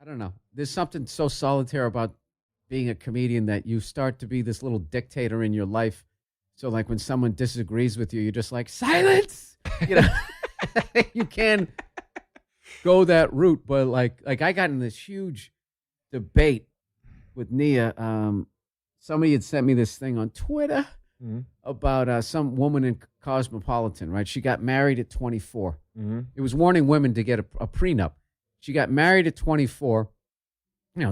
don't know. There's something so solitary about being a comedian that you start to be this little dictator in your life. So like when someone disagrees with you, you're just like, silence. You know, you can go that route. But like I got in this huge debate with Nia. Somebody had sent me this thing on Twitter about some woman in Cosmopolitan, right? She got married at 24. It was warning women to get a prenup. She got married at 24.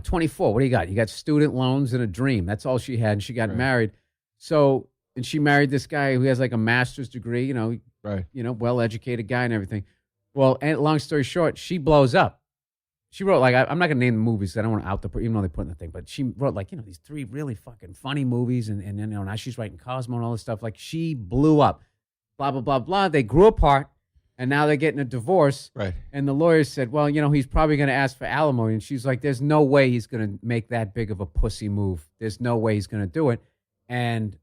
24, what do you got? You got student loans and a dream. That's all she had. And she got married. So, and she married this guy who has like a master's degree, well-educated guy and everything. Well, and long story short, she blows up. She wrote I'm not going to name the movies. I don't want to out the, even though they put in the thing, but she wrote these 3 really fucking funny movies. And now she's writing Cosmo and all this stuff. Like she blew up, blah, blah, blah, blah. They grew apart. And now they're getting a divorce. Right. And the lawyer said, well, he's probably going to ask for alimony. And she's like, there's no way he's going to make that big of a pussy move. There's no way he's going to do it. And,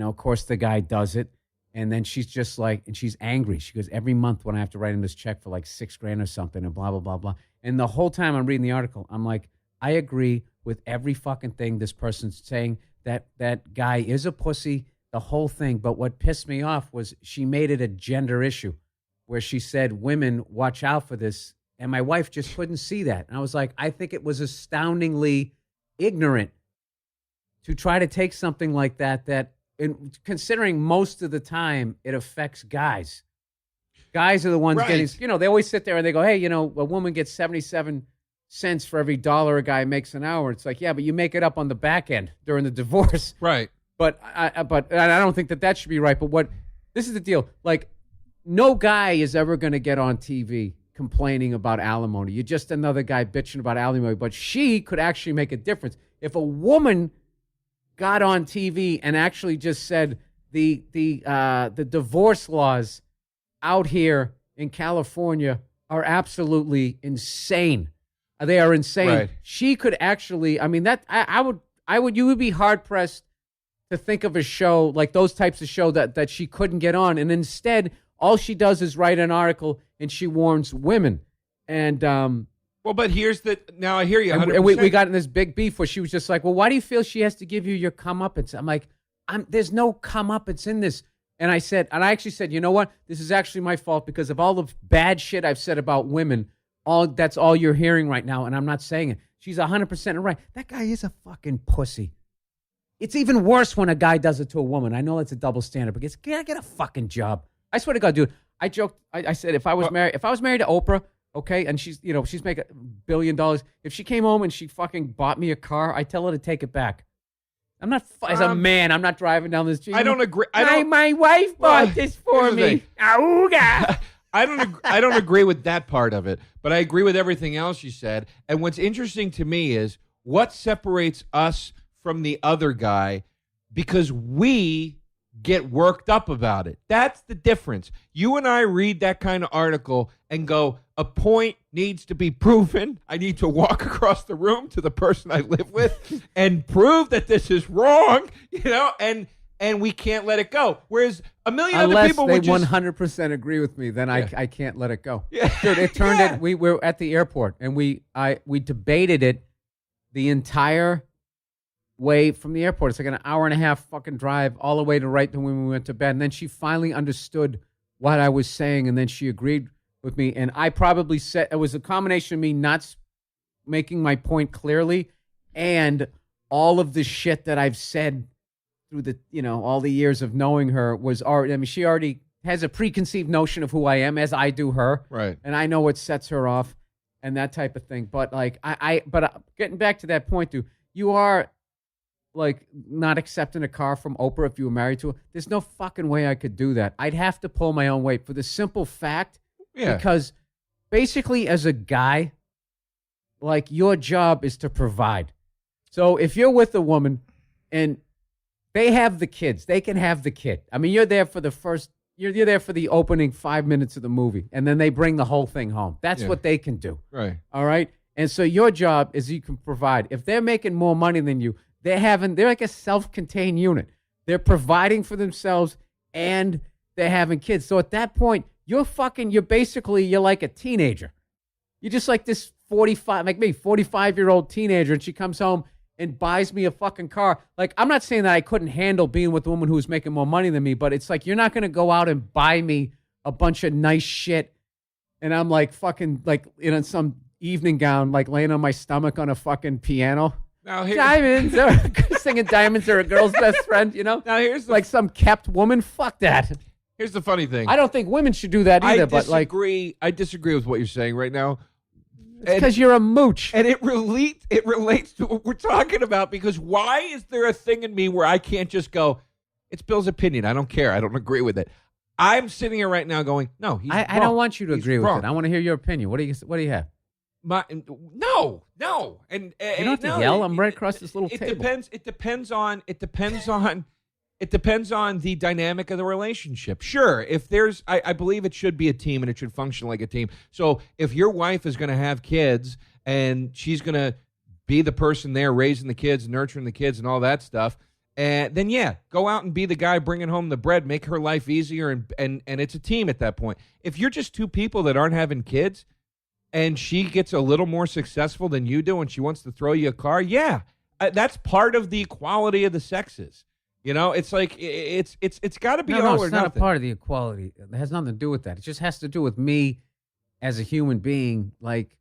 of course, the guy does it. And then she's just like, and she's angry. She goes, every month when I have to write him this check for like $6,000 or something and blah, blah, blah, blah. And the whole time I'm reading the article, I'm like, I agree with every fucking thing this person's saying. That guy is a pussy, the whole thing. But what pissed me off was she made it a gender issue, where she said, women, watch out for this. And my wife just couldn't see that. And I was like, I think it was astoundingly ignorant to try to take something like that, considering most of the time it affects guys. Guys are the ones getting, they always sit there and they go, hey, a woman gets 77 cents for every dollar a guy makes an hour. It's like, yeah, but you make it up on the back end during the divorce. Right. But I don't think that should be right. But this is the deal. Like, no guy is ever going to get on TV complaining about alimony. You're just another guy bitching about alimony. But she could actually make a difference. If a woman got on TV and actually just said the divorce laws out here in California are absolutely insane. They are insane. Right. She could actually, you would be hard pressed to think of a show like those types of show that she couldn't get on. And instead, all she does is write an article and she warns women. And but here's now I hear you. 100%. And we got in this big beef where she was just like, well, why do you feel she has to give you your comeuppance? I'm like, there's no comeuppance in this. And I actually said, you know what? This is actually my fault because of all the bad shit I've said about women. That's all you're hearing right now. And I'm not saying it. She's 100% right. That guy is a fucking pussy. It's even worse when a guy does it to a woman. I know that's a double standard, but get a fucking job. I swear to God, dude. I joked. I said if I was married to Oprah, okay, and she's making $1 billion. If she came home and she fucking bought me a car, I tell her to take it back. I'm not as a man. I'm not driving down this street. I don't agree. My wife bought this for me. Auga. I don't agree with that part of it, but I agree with everything else you said. And what's interesting to me is what separates us from the other guy, because we get worked up about it. That's the difference. You and I read that kind of article and go, a point needs to be proven. I need to walk across the room to the person I live with and prove that this is wrong, and we can't let it go. Whereas a million other people would just... Unless they 100% agree with me, then I can't let it go. Yeah. Dude, it turned it. We were at the airport and we debated it the entire way from the airport. It's like an hour and a half fucking drive all the way to right to when we went to bed. And then she finally understood what I was saying, and then she agreed with me. And I probably said it was a combination of me not making my point clearly and all of the shit that I've said through the, all the years of knowing her was already, she already has a preconceived notion of who I am, as I do her. Right. And I know what sets her off and that type of thing. But like, but getting back to that point, dude, you are like not accepting a car from Oprah if you were married to her. There's no fucking way I could do that. I'd have to pull my own weight for the simple fact, because basically as a guy, like your job is to provide. So if you're with a woman and they have the kids, they can have the kid. I mean, you're there for the first, you're there for the opening 5 minutes of the movie, and then they bring the whole thing home. That's what they can do. Right. All right. And so your job is you can provide. If they're making more money than you, they're like a self-contained unit. They're providing for themselves and they're having kids. So at that point, you're like a teenager. You're just like this 45, like me, 45-year-old teenager, and she comes home and buys me a fucking car. Like, I'm not saying that I couldn't handle being with a woman who was making more money than me, but it's like, you're not going to go out and buy me a bunch of nice shit. And I'm like fucking like in some evening gown, like laying on my stomach on a fucking piano. Now Diamonds, singing Diamonds Are a Girl's Best Friend, you know? Now here's like some kept woman. Fuck that. Here's the funny thing. I don't think women should do that either, but like. I disagree with what you're saying right now. Because you're a mooch. And it relates to what we're talking about, because why is there a thing in me where I can't just go, it's Bill's opinion, I don't care, I don't agree with it. I'm sitting here right now going, no, he's wrong. I don't want you to He's agree wrong. with it. I want to hear your opinion. What do you have? No. And you don't have to yell. I'm right across this little table. It depends on the dynamic of the relationship. Sure, if there's, I believe it should be a team and it should function like a team. So if your wife is going to have kids and she's going to be the person there raising the kids, nurturing the kids and all that stuff, then yeah, go out and be the guy bringing home the bread, make her life easier, and it's a team at that point. If you're just two people that aren't having kids and she gets a little more successful than you do and she wants to throw you a car, yeah, that's part of the equality of the sexes. You know, it's like it's got to be all or nothing. It's not a part of the equality. It has nothing to do with that. It just has to do with me as a human being. Like,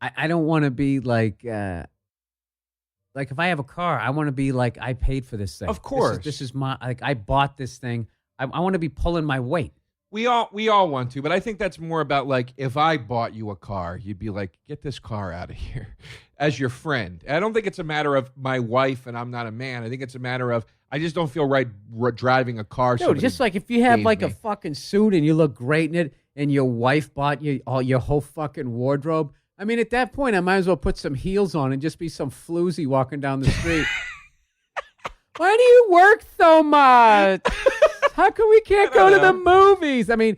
I don't want to be like if I have a car, I want to be like, I paid for this thing. Of course, this is my, like, I bought this thing. I want to be pulling my weight. We all want to, but I think that's more about like, if I bought you a car, you'd be like, get this car out of here, as your friend. I don't think it's a matter of my wife and I'm not a man. I think it's a matter of, I just don't feel right driving a car. Dude, just like if you have like a fucking suit and you look great in it and your wife bought you all your whole fucking wardrobe. I mean, at that point, I might as well put some heels on and just be some floozy walking down the street. Why do you work so much? How come we can't go to the movies? I mean,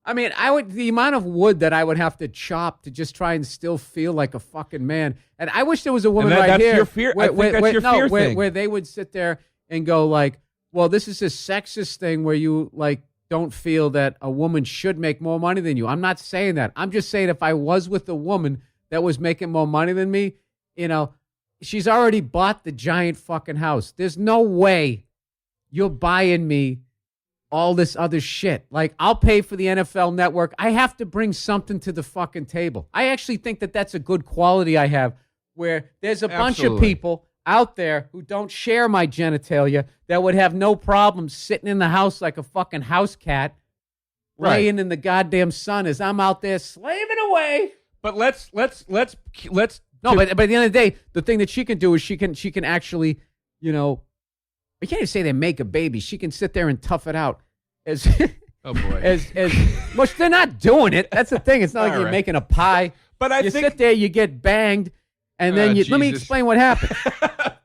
the amount of wood that I would have to chop to just try and still feel like a fucking man. And I wish there was a woman that's here. Your fear. I think that's your fear thing. Where they would sit there and go like, well, this is a sexist thing where you like don't feel that a woman should make more money than you. I'm not saying that. I'm just saying if I was with a woman that was making more money than me, you know, she's already bought the giant fucking house. There's no way you're buying me all this other shit. Like, I'll pay for the NFL Network. I have to bring something to the fucking table. I actually think that that's a good quality I have, where there's a bunch of people out there who don't share my genitalia that would have no problem sitting in the house like a fucking house cat, laying in the goddamn sun as I'm out there slaving away. But let's. No, but at the end of the day, the thing that she can do is she can actually, you know, I can't even say they make a baby. She can sit there and tough it out. As oh boy, as much they're not doing it. That's the thing. It's not like you're making a pie. But you sit there, you get banged, and then let me explain what happens.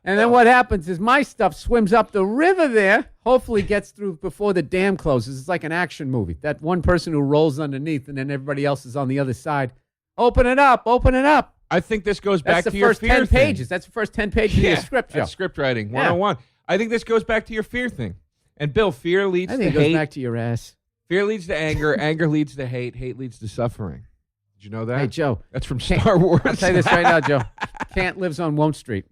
And then what happens is my stuff swims up the river there. Hopefully, gets through before the dam closes. It's like an action movie. That one person who rolls underneath, and then everybody else is on the other side. Open it up. Open it up. I think this goes back to your fear thing. That's the first 10 pages. That's the first 10 pages of your script, Joe. That's script writing 101. I think this goes back to your fear thing. And Bill, fear leads to hate. I think it goes back to your ass. Fear leads to anger. Anger leads to hate. Hate leads to suffering. Did you know that? Hey, Joe. That's from Star Wars. I'll tell you this right now, Joe. Kant lives on Won't Street.